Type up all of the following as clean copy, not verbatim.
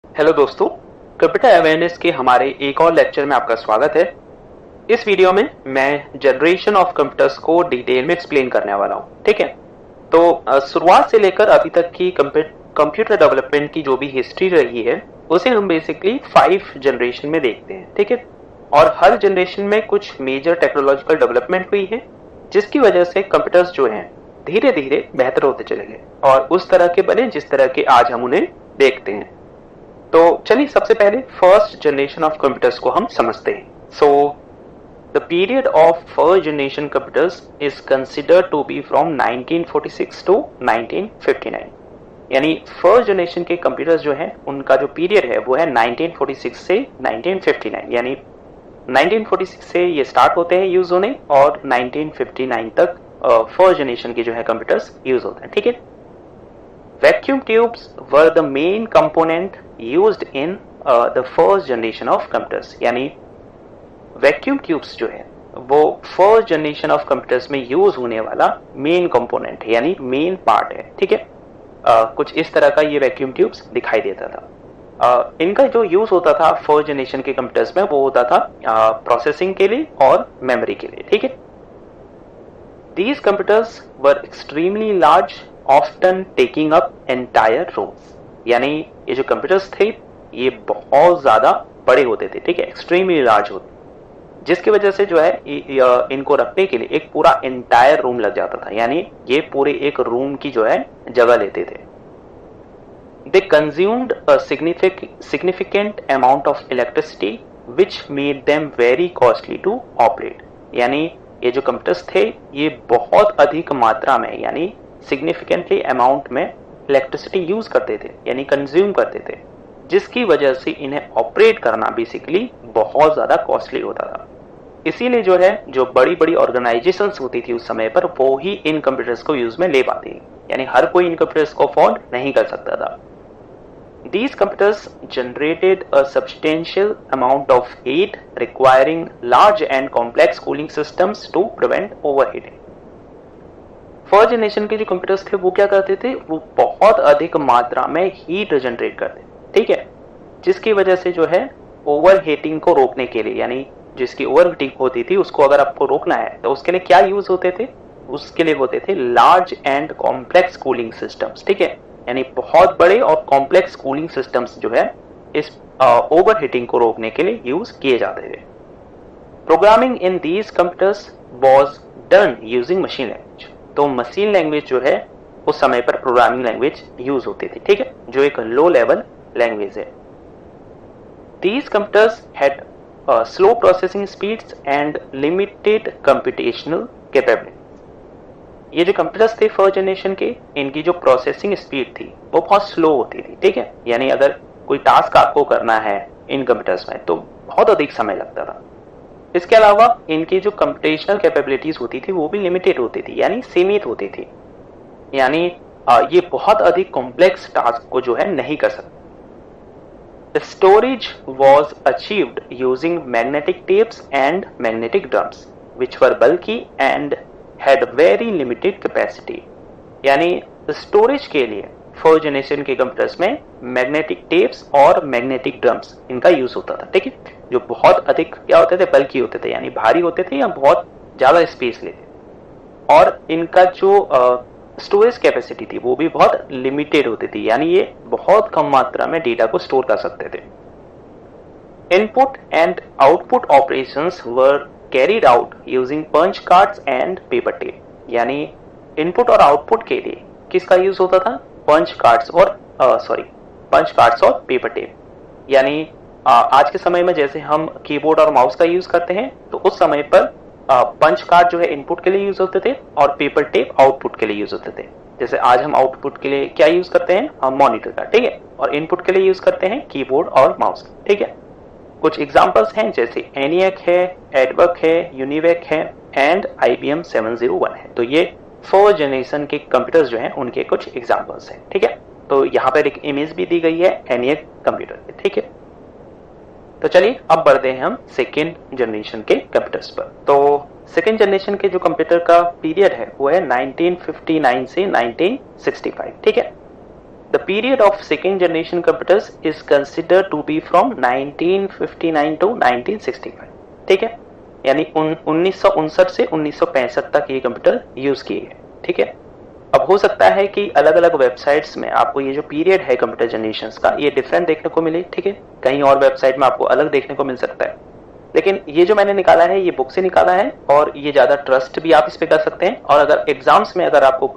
Hello दोस्तों, computer awareness के हमारे एक और लेक्चर में आपका स्वागत है। इस वीडियो में मैं जनरेशन ऑफ कंप्यूटर्स को डिटेल में एक्सप्लेन करने वाला हूँ। ठीक है, तो शुरुआत से लेकर अभी तक की कंप्यूटर डेवलपमेंट की जो भी हिस्ट्री रही है उसे हम बेसिकली 5 जनरेशन में देखते हैं। ठीक है, और हर जनरेशन में कुछ मेजर टेक्नोलॉजिकल डेवलपमेंट हुई है जिसकी वजह से कंप्यूटर्स जो हैं धीरे धीरे बेहतर होते चले गए और उस तरह के बने जिस तरह के आज हम उन्हें देखते हैं। तो चलिए सबसे पहले फर्स्ट जनरेशन ऑफ कंप्यूटर्स को हम समझते हैं। So the period of first generation computers is considered to be from 1946 to 1959। यानी फर्स्ट जनरेशन के कंप्यूटर्स जो हैं उनका जो पीरियड है वो है 1946 से 1959। यानी 1946 से ये स्टार्ट होते हैं यूज होने और 1959 तक फर्स्ट जनरेशन के जो है कंप्यूटर्स यूज होते हैं। ठीक है, vacuum tubes were the main component used in the first generation of computers। यानी वैक्यूम ट्यूब्स जो है वो फर्स्ट जनरेशन ऑफ कंप्यूटर्स में यूज होने वाला मेन कंपोनेंट है, यानी मेन पार्ट है। ठीक है, कुछ इस तरह का ये वैक्यूम ट्यूब्स दिखाई देता था। इनका जो यूज होता था फर्स्ट जनरेशन के कंप्यूटर्स में वो होता था प्रोसेसिंग के लिए और मेमोरी के लिए। ठीक है, these computers were extremely large, often taking up entire rooms। यानी ये जो कंप्यूटर्स थे ये बहुत ज्यादा बड़े होते थे। ठीक है, एक्सट्रीमली लार्ज होते, जिसकी वजह से जो है इनको रखने के लिए एक पूरा एंटायर रूम लग जाता था। यानी ये पूरे एक रूम की जो है जगह लेते थे। They consumed a significant amount of electricity which made them very costly to operate. यानी ये जो कंप्यूटर्स थे ये बहुत अधिक मात्रा में यानी सिग्निफिकेंटली अमाउंट में इलेक्ट्रिसिटी यूज करते थे, यानी कंज्यूम करते थे, जिसकी वजह से इन्हें ऑपरेट करना बेसिकली बहुत ज्यादा कॉस्टली होता था। इसीलिए जो है जो बड़ी बड़ी ऑर्गेनाइजेशंस होती थी उस समय पर वो ही इन कंप्यूटर्स को यूज में ले पाती थी, यानी हर कोई इन कंप्यूटर्स को अफोर्ड नहीं कर सकता था। These computers generated a substantial amount of heat, requiring large and complex cooling systems to prevent overheating। First generation के जो कंप्यूटर्स थे वो क्या करते थे, वो बहुत अधिक मात्रा में हीट जनरेट करते, ठीक है, जिसकी वजह से जो है ओवर हीटिंग को रोकने के लिए, यानी जिसकी ओवर हीटिंग होती थी उसको अगर आपको रोकना है तो उसके लिए क्या यूज होते थे, उसके लिए होते थे large and complex cooling systems. ठीक है, यानी बहुत बड़े और कॉम्प्लेक्स कूलिंग सिस्टम्स जो है इस ओवर हीटिंग को रोकने के लिए यूज किए जाते थे। Programming in these computers was done using machine language. तो मशीन लैंग्वेज जो है उस समय पर प्रोग्रामिंग लैंग्वेज यूज होती थी, ठीक है, जो एक लो लेवल लैंग्वेज है। These computers had slow processing speeds and limited computational capability. ये जो कंप्यूटर्स थे फर्स्ट जनरेशन के, इनकी जो प्रोसेसिंग स्पीड थी वो बहुत स्लो होती थी। ठीक है, यानी अगर कोई टास्क आपको करना है इन कंप्यूटर्स में तो बहुत अधिक समय लगता था। इसके अलावा इनकी जो कंप्यूटेशनल कैपेबिलिटीज होती थी वो भी लिमिटेड होती थी, यानी सीमित होती थी, यानी ये बहुत अधिक कॉम्प्लेक्स टास्क को जो है नहीं कर सकते। Storage was achieved using magnetic tapes and magnetic drums which were bulky and had very limited capacity। यानी स्टोरेज के लिए फर्स्ट जनरेशन के कंप्यूटर्स में मैग्नेटिक टेप्स और मैग्नेटिक ड्रम्स इनका यूज होता था। ठीक है, जो बहुत अधिक क्या होते थे, बल्कि होते थे, यानी भारी होते थे या बहुत ज्यादा स्पेस लेते, और इनका जो स्टोरेज कैपेसिटी थी वो भी बहुत लिमिटेड होती थी, यानी ये बहुत कम मात्रा में डेटा को स्टोर कर सकते थे। Input and output operations were carried out using punch cards and paper tape। यानी इनपुट और आउटपुट के लिए किसका यूज होता था, पंच कार्ड्स और पेपर टेप। यानी आज के समय में जैसे हम कीबोर्ड और माउस का यूज करते हैं तो उस समय पर पंच कार्ड जो है इनपुट के लिए यूज होते थे और पेपर टेप आउटपुट के लिए यूज होते थे। जैसे आज हम आउटपुट के लिए क्या यूज करते हैं, हम मॉनिटर का, ठीक है, और इनपुट के लिए यूज करते हैं कीबोर्ड और माउस, ठीक है। कुछ एग्जांपल्स हैं जैसे एनियक है, एडवर्क है, यूनिवेक है एंड IBM 701 है। तो ये फर्स्ट जनरेशन के कंप्यूटर्स जो हैं उनके कुछ एग्जांपल्स हैं, ठीक है। तो यहाँ पर एक इमेज भी दी गई है एनियक कंप्यूटर की, ठीक है। तो चलिए अब बढ़ते हैं हम सेकेंड जनरेशन के कंप्यूटर्स पर। तो सेकेंड जनरेशन के जो कंप्यूटर का पीरियड है वो है 1959 से 1965, ठीक है। The period of second generation computers is considered to be from 1959 to 1965, ठीक है, यानी 1959 से 1965 तक ये कंप्यूटर यूज किए गए, ठीक है। अब हो सकता है कि अलग अलग वेबसाइट्स में आपको ये जो पीरियड है कंप्यूटर जनरेशन का ये डिफरेंट देखने को मिले, ठीक है, कहीं और वेबसाइट में आपको अलग देखने को मिल सकता है, लेकिन ये जो मैंने निकाला है ये बुक से निकाला है और ये ज्यादा ट्रस्ट भी आप इस पे कर सकते हैं। और अगर एग्जाम्स में अगर आपको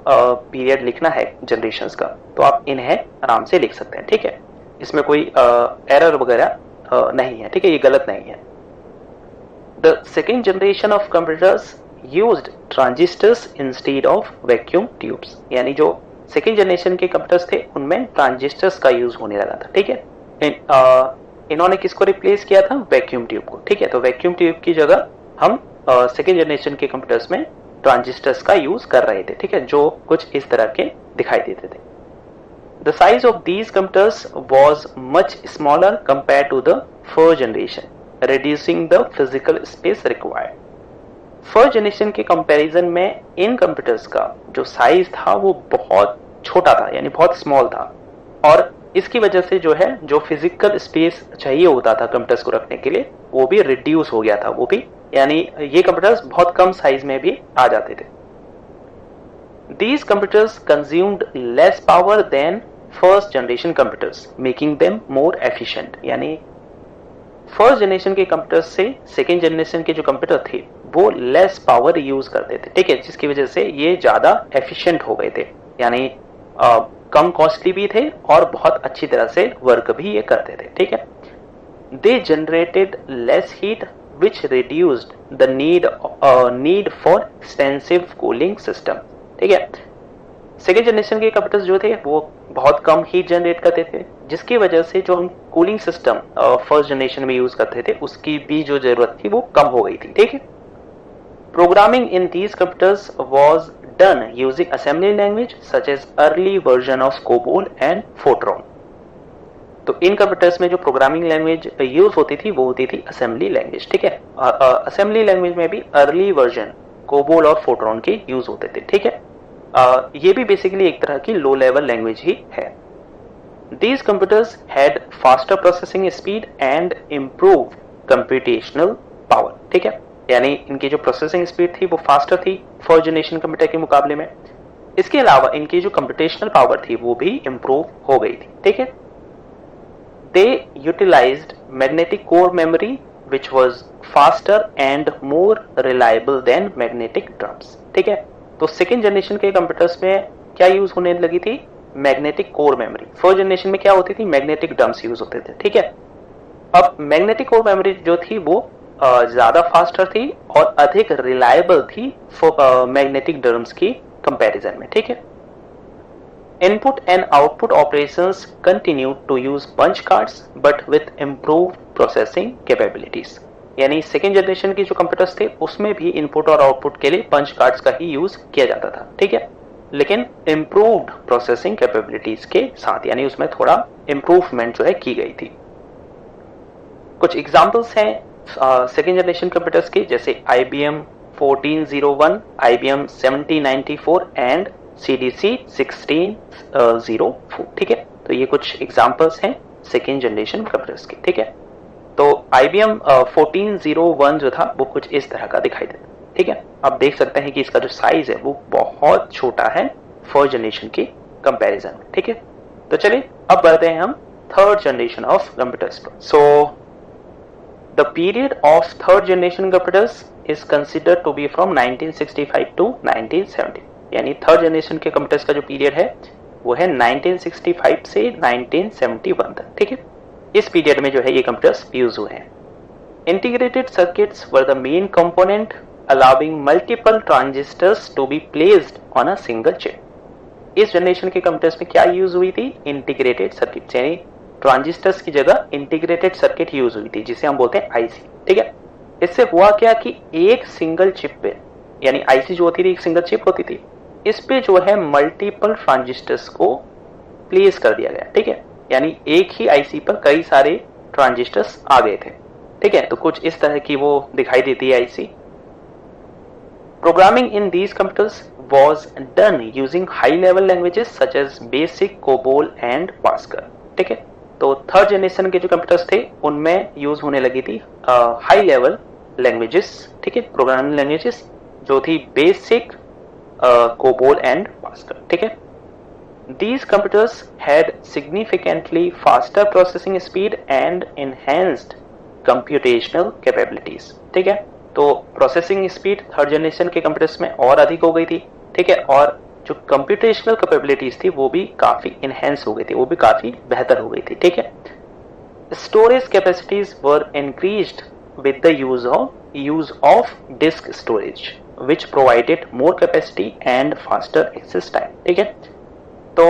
पीरियड लिखना है जनरेशन का तो आप इन्हें आराम से लिख सकते हैं, ठीक है, इसमें कोई एरर वगैरह नहीं है, ठीक है, ये गलत नहीं है। The second generation of computers used transistors instead of vacuum tubes, यानी जो सेकेंड जनरेशन के कंप्यूटर्स थे उनमें ट्रांजिस्टर्स का यूज होने लगा था, ठीक है। इन्होंने किसको रिप्लेस किया था? वैक्यूम ट्यूब को, ठीक है। तो वैक्यूम ट्यूब की जगह हम सेकेंड जनरेशन के कंप्यूटर्स में ट्रांजिस्टर्स का यूज कर रहे थे, ठीक है, जो कुछ इस तरह के दिखाई देते थे। The size of these computers was much smaller compare to the first generation, reducing the physical space required. First generation के कंपैरिजन में इन कंप्यूटर्स का जो साइज था वो बहुत छोटा था, यानी बहुत स्मॉल था, और इसकी वजह से जो है जो फिजिकल स्पेस चाहिए होता था कंप्यूटर्स को रखने के लिए वो भी रिड्यूस हो गया था, वो भी, यानी ये कंप्यूटर्स बहुत कम साइज में भी आ जाते थे। These computers consumed less power than first generation computers, making them more efficient, यानी फर्स्ट जनरेशन के कंप्यूटर्स से सेकेंड जनरेशन के जो कंप्यूटर थे वो लेस पावर यूज करते थे, ठीक है, जिसकी वजह से ये ज्यादा एफिशिएंट हो गए थे, यानी कम कॉस्टली भी थे और बहुत अच्छी तरह से वर्क भी ये करते थे, ठीक है। They generated less heat which reduced the need for extensive cooling system, ठीक है। सेकेंड जनरेशन के कंप्यूटर्स जो थे वो बहुत कम हीट जनरेट करते थे, जिसकी वजह से जो हम कूलिंग सिस्टम फर्स्ट जनरेशन में यूज करते थे उसकी भी जो जरूरत थी वो कम हो गई थी, ठीक है। Programming in these computers was done using assembly language such as early version of COBOL and Fortran। तो इन कंप्यूटर्स में जो प्रोग्रामिंग लैंग्वेज यूज होती थी वो होती थी असेंबली लैंग्वेज, ठीक है। असेंबली लैंग्वेज में भी अर्ली वर्जन कोबोल और फोर्ट्रॉन के यूज होते थे, ठीक है। ये भी बेसिकली एक तरह की लो लेवल लैंग्वेज ही है। These computers had faster processing speed and improved computational power, ठीक है, यानी इनकी जो प्रोसेसिंग स्पीड थी वो फास्टर थी फर्स्ट जनरेशन कंप्यूटर के मुकाबले में। इसके अलावा इनकी जो कंप्यूटेशनल पावर थी वो भी इंप्रूव हो गई थी, ठीक है। They utilized magnetic core memory which was faster and more reliable than magnetic drums, ठीक है। तो सेकेंड जनरेशन के कंप्यूटर्स में क्या यूज होने लगी थी? Magnetic core memory. First generation में क्या होती थी? मैग्नेटिक ड्रम्स यूज होते थे, ठीक है। अब मैग्नेटिक कोर मेमोरी जो थी वो ज्यादा फास्टर थी और अधिक रिलायबल थी मैग्नेटिक ड्रम्स की कंपैरिजन में, ठीक है। Input and output operations continue to use punch cards but with improved processing capabilities, यानी सेकेंड जनरेशन के जो कंप्यूटर्स थे उसमें भी इनपुट और आउटपुट के लिए पंच कार्ड्स का ही यूज किया जाता था, ठीक है, लेकिन इम्प्रूव्ड प्रोसेसिंग कैपेबिलिटीज के साथ, यानी उसमें थोड़ा इम्प्रूवमेंट जो है की गई थी। कुछ एग्जांपल्स हैं सेकेंड जनरेशन कंप्यूटर्स के, जैसे IBM 1401, IBM 7094 एंड CDC 1604, ठीक है। तो ये कुछ एग्जांपल्स हैं सेकेंड जनरेशन कंप्यूटर्स के, ठीक है। तो IBM 1401 जो था वो कुछ इस तरह का दिखाई देता, ठीक है। आप देख सकते हैं कि इसका जो साइज है वो बहुत छोटा है फर्स्ट जनरेशन की कंपैरिजन में, ठीक है। तो चलिए अब बढ़ते हैं हम थर्ड जनरेशन ऑफ कंप्यूटर्स पर। सो the period of third generation computers is considered to be from 1965 to 1970, यानी थर्ड जनरेशन के कंप्यूटर्स का जो पीरियड है वो है 1965 से 1971 तक, ठीक है। इस पीरियड में जो है ये कंप्यूटर्स यूज हुए हैं। Integrated circuits were the main component allowing multiple transistors to be placed on a single chip. इस जनरेशन के कंप्यूटर्स में क्या यूज हुई थी? इंटीग्रेटेड सर्किट्स, यानी ट्रांजिस्टर्स की जगह इंटीग्रेटेड सर्किट यूज हुई थी जिसे हम बोलते हैं आईसी, ठीक है। इससे हुआ क्या कि एक सिंगल चिप पे, यानी आईसी जो होती थी एक सिंगल चिप होती थी, इस पे जो है मल्टीपल ट्रांजिस्टर्स को प्लेस कर दिया गया, ठीक है, यानी एक ही आईसी पर कई सारे ट्रांजिस्टर्स आ गए थे, ठीक है। तो कुछ इस तरह की वो दिखाई देती है IC. Programming in these computers was done using high level languages such as basic, COBOL and Pascal. ठीक है, तो थर्ड जनरेशन के जो कंप्यूटर्स थे उनमें यूज होने लगी थी हाई लेवल लैंग्वेजेस, ठीक है, प्रोग्रामिंग लैंग्वेजेस जो थी बेसिक, COBOL एंड पास्कल. ठीक है, these computers had significantly faster processing speed and enhanced computational capabilities. ठीक है, तो प्रोसेसिंग स्पीड थर्ड जनरेशन के कंप्यूटर्स में और अधिक हो गई थी. ठीक है, और जो कंप्यूटेशनल कैपेबिलिटीज थी वो भी काफी इनहेंस हो गई थी, वो भी काफी बेहतर हो गई थी. ठीक है, storage capacities were increased with the use of disk storage which provided more capacity and faster access time. ठीक है, तो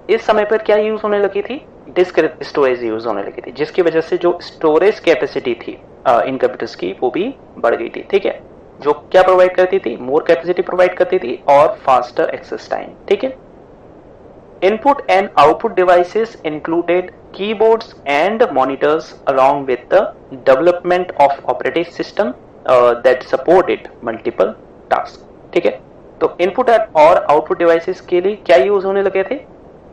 इस समय पर क्या यूज होने लगी थी, डिस्क स्टोरेज यूज होने लगी थी, जिसकी वजह से जो स्टोरेज कैपेसिटी थी इन कंप्यूटर्स की वो भी बढ़ गई थी. ठीक है, जो क्या प्रोवाइड करती थी, मोर कैपेसिटी प्रोवाइड करती थी और फास्टर एक्सेस टाइम. ठीक है, input and output devices included keyboards and monitors along with the development of operating system that supported multiple task. ठीक है, तो इनपुट और आउटपुट डिवाइसेस के लिए क्या यूज होने लगे थे,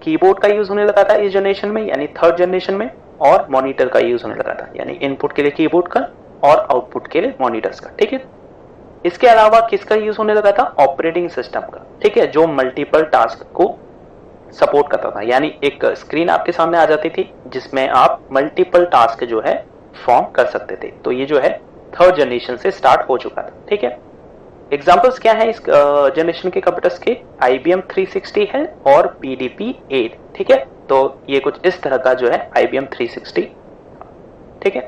कीबोर्ड का यूज होने लगा था इस जनरेशन में यानी थर्ड जनरेशन में, और मॉनिटर का यूज होने लगा था यानी इनपुट के लिए कीबोर्ड का और आउटपुट के लिए मॉनिटर्स का. ठीक है, इसके अलावा किसका यूज होने लगा था, ऑपरेटिंग सिस्टम का. ठीक है, जो मल्टीपल टास्क को सपोर्ट करता था, यानी एक स्क्रीन आपके सामने आ जाती थी जिसमें आप मल्टीपल टास्क जो है फॉर्म कर सकते थे. तो ये जो है थर्ड जनरेशन से स्टार्ट हो चुका था. ठीक है, एग्जाम्पल्स क्या है इस जनरेशन के कंप्यूटर्स के, IBM 360 है और PDP 8. ठीक है, तो ये कुछ इस तरह का जो है IBM 360. ठीक है,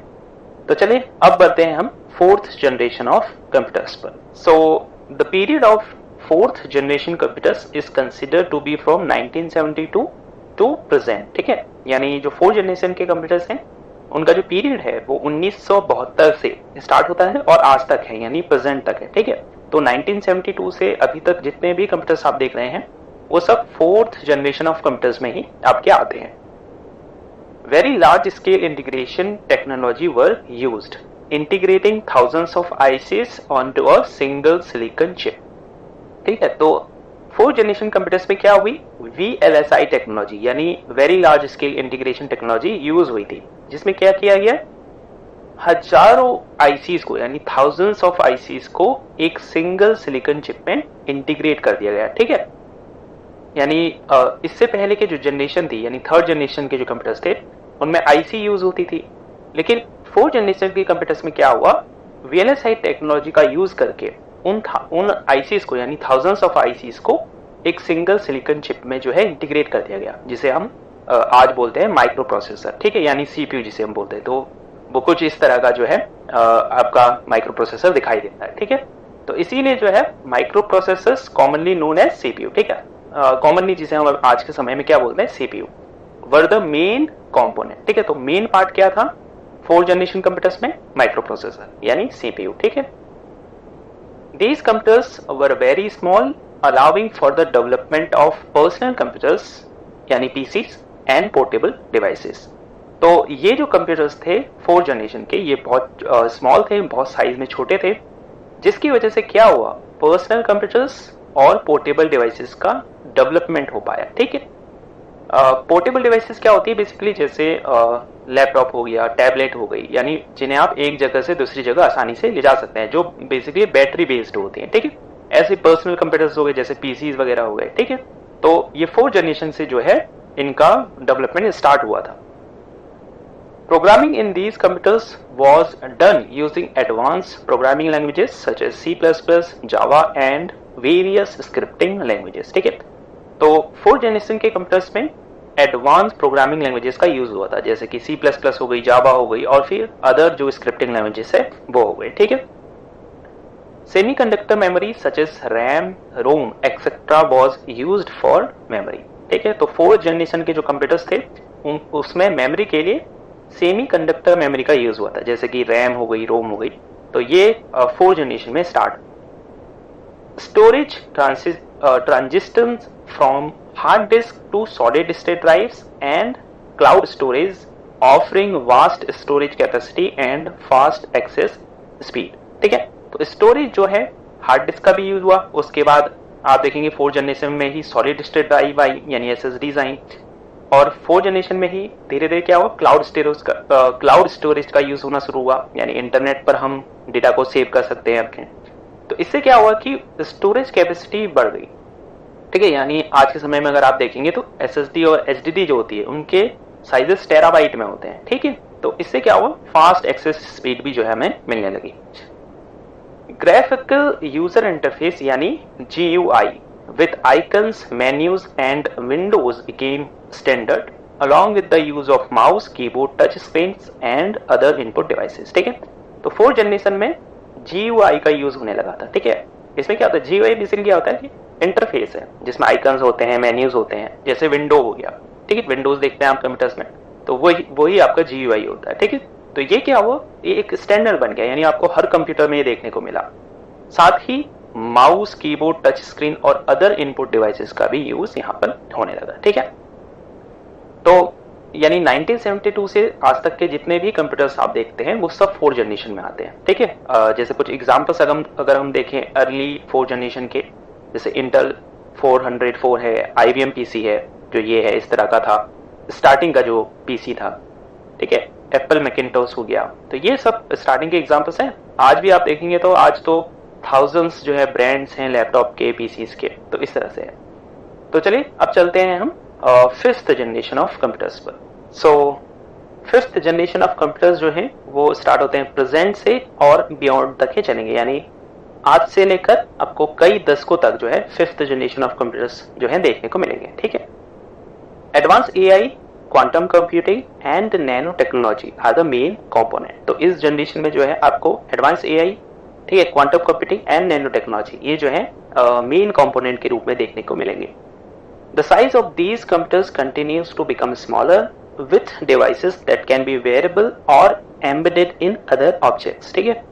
तो चलिए अब बढ़ते हैं हम फोर्थ जनरेशन ऑफ कंप्यूटर्स पर. So the period of fourth generation computers is considered to be from 1972 to present. ठीक है, यानी जो फोर्थ जनरेशन के कंप्यूटर्स हैं उनका जो पीरियड है वो 1972 से स्टार्ट होता है और आज तक है, यानी प्रेजेंट तक है. ठीक है, तो 1972 से अभी तक जितने भी कंप्यूटर्स आप देख रहे हैं वो सब फोर्थ जनरेशन ऑफ कंप्यूटर्स में ही आपके आते हैं. Very large scale integration technology were used, integrating thousands of ICs onto a single silicon chip. ठीक है, तो फोर्थ जनरेशन कंप्यूटर्स में क्या हुई, VLSI टेक्नोलॉजी यानी very large scale integration technology use हुई थी, जिसमें क्या किया गया, हजारों आईसीज को यानी थाउजेंड्स ऑफ आईसीज को एक सिंगल सिलिकॉन चिप में इंटीग्रेट कर दिया गया. ठीक है, यानी इससे पहले के जो जनरेशन थी यानी थर्ड जनरेशन के जो कंप्यूटर्स थे उनमें आईसी यूज होती थी, लेकिन फोर्थ जनरेशन के कंप्यूटर्स में क्या हुआ, VLSI टेक्नोलॉजी का यूज करके उन आईसीज को यानी थाउजेंड्स ऑफ आईसीज को एक सिंगल सिलिकॉन चिप में जो है इंटीग्रेट कर दिया गया, जिसे हम आज बोलते हैं माइक्रो प्रोसेसर. ठीक है, यानी CPU जिसे हम बोलते हैं. तो वो कुछ इस तरह का जो है आपका माइक्रो प्रोसेसर दिखाई देता है. ठीक है, तो इसीलिए जो है microprocessors commonly known as CPU. ठीक है, कॉमनली जिसे हम आज के समय में क्या बोलते हैं, CPU were the main component. ठीक है, तो मेन पार्ट क्या था फोर्थ जनरेशन कंप्यूटर्स में, माइक्रो प्रोसेसर यानी CPU. ठीक है, these computers were very small allowing for the development of personal computers यानी PCs एंड पोर्टेबल डिवाइसेस. तो ये जो कंप्यूटर्स थे फोर्थ जनरेशन के ये बहुत स्मॉल थे, बहुत साइज में छोटे थे, जिसकी वजह से क्या हुआ, पर्सनल कंप्यूटर्स और पोर्टेबल डिवाइसेस का डेवलपमेंट हो पाया. ठीक है, पोर्टेबल डिवाइसेस क्या होती है बेसिकली, जैसे लैपटॉप हो गया, टैबलेट हो गई, यानी जिन्हें आप एक जगह से दूसरी जगह आसानी से ले जा सकते हैं, जो बेसिकली बैटरी बेस्ड होती हैं. ठीक है, ऐसे पर्सनल कंप्यूटर्स हो गए जैसे PCs वगैरह हो गए. ठीक है, तो ये फोर्थ जनरेशन से जो है इनका डेवलपमेंट स्टार्ट हुआ था. Programming in these computers was done using advanced programming languages such as C++, Java and various scripting languages. ठीक है, तो फोर्थ जनरेशन के कंप्यूटर्स में एडवांस प्रोग्रामिंग लैंग्वेजेस का यूज हुआ था, जैसे कि C++ हो गई, Java हो गई और फिर अदर जो स्क्रिप्टिंग लैंग्वेजेस है वो हो गए. ठीक है, semiconductor memory such as RAM, ROM etcetera was used for memory. ठीक है, तो फोर्थ जनरेशन के जो कंप्यूटर्स थे उसमें मेमोरी के लिए सेमीकंडक्टर मेमोरी का यूज हुआ था, जैसे कि RAM हो गई, ROM हो गई. तो ये फोर्थ जनरेशन में start. Storage transitions from hard disk to solid state drives and cloud storage offering vast storage capacity and fast access speed. ठीक है, तो स्टोरेज जो है हार्ड डिस्क का भी यूज हुआ, उसके बाद आप देखेंगे 4th जनरेशन में ही सॉलिड स्टेट ड्राइव आई यानी एसएसडीज आई, और 4th जनरेशन में ही धीरे धीरे क्या हुआ, क्लाउड स्टोरेज का यूज होना शुरू हुआ, यानी इंटरनेट पर हम डेटा को सेव कर सकते हैं रखें। तो इससे क्या हुआ कि स्टोरेज कैपेसिटी बढ़ गई, ठीक है। यानी आज के समय में अगर आप देखेंगे तो एसएसडी और एचडीडी जो होती है उनके साइजेस टेराबाइट में होते हैं, ठीक है। तो इससे क्या हुआ, फास्ट एक्सेस स्पीड भी जो है हमें मिलने लगी। ग्राफिकल यूजर इंटरफेस यानी GUI with icons, menus and windows became standard along with the use of mouse, keyboard, touch screens and other input devices, ठीक है। तो 4th जनरेशन में GUI का यूज होने लगा था, ठीक है। इसमें क्या होता है, GUI बेसिकली क्या होता है कि इंटरफेस है जिसमें आइकन्स होते हैं, मेन्यूज होते हैं, जैसे विंडो हो गया, ठीक है। विंडोज देखते हैं आप कंप्यूटर्स में, तो वही आपका GUI होता है, ठीक है। तो ये क्या हुआ, ये एक स्टैंडर्ड बन गया, यानी आपको हर कंप्यूटर में ये देखने को मिला। साथ ही माउस, कीबोर्ड, टच स्क्रीन और अदर इनपुट डिवाइसेस का भी यूज यहाँ पर होने लगा, ठीक है। तो यानी 1972 से आज तक के जितने भी कंप्यूटर्स आप देखते हैं वो सब 4th जनरेशन में आते हैं, ठीक है। जैसे कुछ एग्जांपल्स अगर हम देखें अर्ली 4th जनरेशन के, जैसे इंटेल 404 है, IBM PC है जो ये है इस तरह का था, स्टार्टिंग का जो PC था, ठीक है। एप्पल मैकिंटोश हो गया, तो ये सब स्टार्टिंग के एग्जांपल्स हैं। आज भी आप देखेंगे तो आज तो थाउजेंड्स जो है ब्रांड्स हैं लैपटॉप के, पीसीज के, तो इस तरह से है। तो चलिए अब चलते हैं हम 5th जनरेशन ऑफ कंप्यूटर्स पर। सो 5th जनरेशन ऑफ कंप्यूटर्स जो हैं वो स्टार्ट होते हैं प्रेजेंट से और बियॉन्ड तक ही चलेंगे, यानी आज से लेकर आपको कई दशकों तक जो है 5th जनरेशन ऑफ कंप्यूटर्स जो है देखने को मिलेंगे, ठीक है। Advance AI, quantum computing and nanotechnology are the main component. तो इस जनरेशन में जो है आपको एडवांस AI, ठीक है, quantum computing and nano technology ये जो है मेन कंपोनेंट के रूप में देखने को मिलेंगे। The size of these computers continues to become smaller with devices that can be wearable और एम्बेडेड इन अदर ऑब्जेक्ट्स, ठीक है।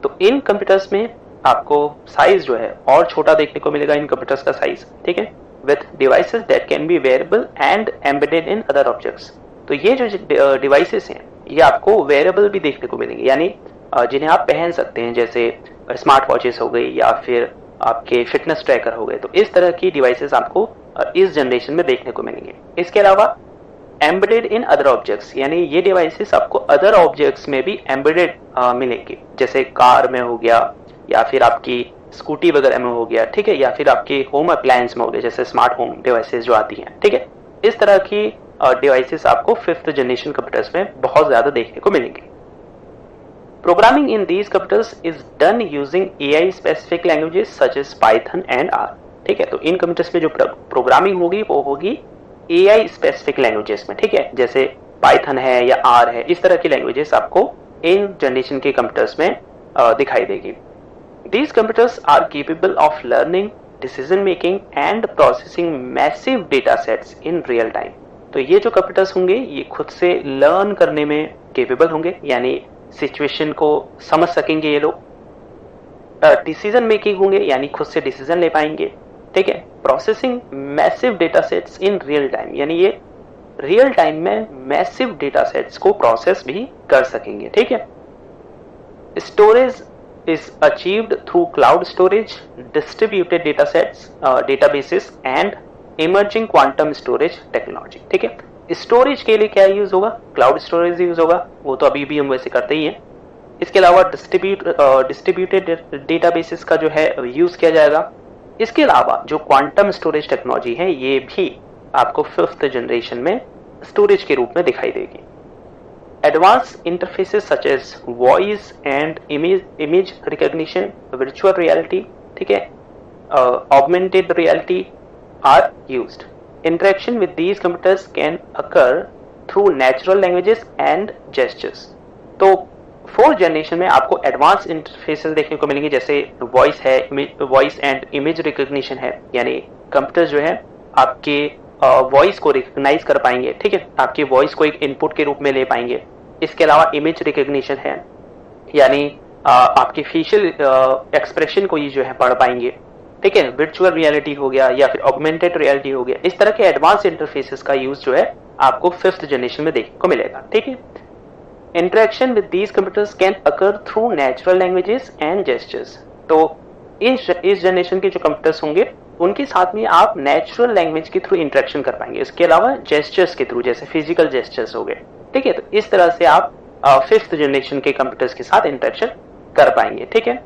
तो इन कंप्यूटर्स में आपको साइज जो है और छोटा देखने को मिलेगा, इन कंप्यूटर्स का साइज, ठीक है, with devices that can be wearable and embedded in other objects। तो ये जो डिवाइसेस हैं ये आपको वेयरेबल भी देखने को मिलेंगे, यानी जिन्हें आप पहन सकते हैं, जैसे स्मार्ट वॉचेस हो गई या फिर आपके फिटनेस ट्रैकर हो गए। तो इस तरह की डिवाइसेस आपको इस जनरेशन में देखने को मिलेंगे। इसके अलावा एम्बेडेड इन अदर ऑब्जेक्ट्स, यानी ये डिवाइसेस आपको अदर ऑब्जेक्ट्स में भी एम्बेडेड मिलेंगे, जैसे कार में हो गया या फिर आपकी स्कूटी वगैरह में हो गया, ठीक है, या फिर आपके होम अप्लायंस में हो गया, जैसे स्मार्ट होम डिवाइसेस जो आती हैं, ठीक है। इस तरह की डिवाइसेस आपको 5th जनरेशन कंप्यूटर्स में बहुत ज्यादा देखने को मिलेंगे। Programming in these computers is done using AI specific languages such as Python and R, ठीक है। तो इन कंप्यूटर्स में जो प्रोग्रामिंग होगी वो होगी AI स्पेसिफिक लैंग्वेजेस में, ठीक है, जैसे पाइथन है या R है, इस तरह की लैंग्वेजेस आपको इन जनरेशन के कंप्यूटर्स में दिखाई देगी। These computers are capable of learning, decision making and processing massive data sets in real time। तो ये जो कंप्यूटर्स होंगे ये खुद से लर्न करने में केपेबल होंगे, यानी सिचुएशन को समझ सकेंगे ये लोग। डिसीजन मेकिंग होंगे, यानी खुद से डिसीजन ले पाएंगे, ठीक है। Processing massive data sets in real time, यानी ये रियल टाइम में मैसिव डेटा सेट्स को प्रोसेस भी कर सकेंगे, ठीक है। Storage is achieved through cloud storage, distributed data sets, databases and emerging quantum storage technology, ठीक है। स्टोरेज के लिए क्या यूज होगा, क्लाउड स्टोरेज यूज होगा, वो तो अभी भी हम वैसे करते ही हैं। इसके अलावा डिस्ट्रीब्यूटेड डेटाबेसेस का जो है यूज किया जाएगा। इसके अलावा जो क्वांटम स्टोरेज टेक्नोलॉजी है ये भी आपको 5th जनरेशन में स्टोरेज के रूप में दिखाई देगी। Advanced interfaces such as voice and image recognition, virtual reality, ठीक है, augmented reality are used. Interaction with these computers can occur through natural languages and gestures। तो 4th जनरेशन में आपको एडवांस इंटरफेसेस देखने को मिलेंगे, जैसे वॉइस है, वॉइस एंड इमेज रिकॉग्निशन है, यानी कंप्यूटर जो है आपके वॉइस को रिकॉग्नाइज कर पाएंगे, ठीक है, आपकी वॉइस को एक इनपुट के रूप में ले पाएंगे। इसके अलावा इमेज रिकॉग्निशन है, यानी आपके फेशियल एक्सप्रेशन को ये जो है पढ़ पाएंगे, ठीक है। वर्चुअल रियलिटी हो गया या फिर ऑगमेंटेड रियलिटी हो गया, इस तरह के एडवांस इंटरफेसेस का यूज जो है आपको 5th जनरेशन में देखने को मिलेगा, ठीक है। Interaction with these computers can occur through natural languages and gestures. तो इस जनरेशन के जो कंप्यूटर्स होंगे उनके साथ में आप नेचुरल लैंग्वेज के थ्रू इंटरेक्शन कर पाएंगे। इसके अलावा जेस्चर्स के थ्रू, जैसे फिजिकल जेस्चर्स हो गए, ठीक है। तो इस तरह से आप 5th जनरेशन के कंप्यूटर्स के साथ इंटरेक्शन कर पाएंगे, ठीक है।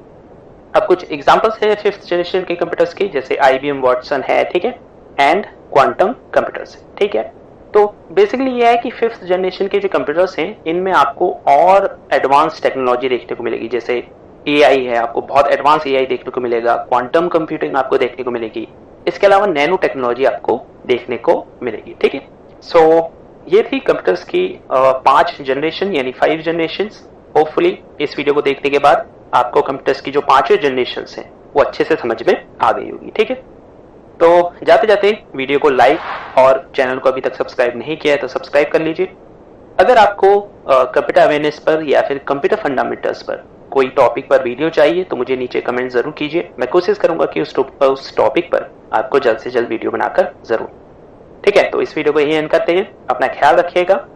अब कुछ एग्जांपल्स है 5th जनरेशन के कंप्यूटर्स के, जैसे IBM वाटसन है, ठीक है, एंड क्वांटम कंप्यूटर्स, ठीक है। तो बेसिकली ये है कि 5th जनरेशन के जो कंप्यूटर्स हैं इनमें आपको और एडवांस टेक्नोलॉजी देखने को मिलेगी, जैसे AI है, आपको बहुत एडवांस AI देखने को मिलेगा, क्वांटम कंप्यूटिंग आपको देखने को मिलेगी, इसके अलावा नैनो टेक्नोलॉजी आपको देखने को मिलेगी, ठीक है। सो ये थी कंप्यूटर्स की 5 जनरेशन यानी 5 जनरेशन। होपफुली इस वीडियो को देखने के बाद आपको कंप्यूटर्स की जो 5 जनरेशन हैं वो अच्छे से समझ में आ गई होगी, ठीक है। तो जाते जाते वीडियो को लाइक और चैनल को अभी तक सब्सक्राइब नहीं किया है तो सब्सक्राइब कर लीजिए। अगर आपको कंप्यूटर अवेयरनेस पर या फिर कंप्यूटर फंडामेंटल्स पर कोई टॉपिक पर वीडियो चाहिए तो मुझे नीचे कमेंट जरूर कीजिए। मैं कोशिश करूंगा कि उस टॉपिक पर आपको जल्द से जल्द वीडियो बनाकर जरूर, ठीक है। तो इस वीडियो को यही एंड करते हैं। अपना ख्याल रखिएगा।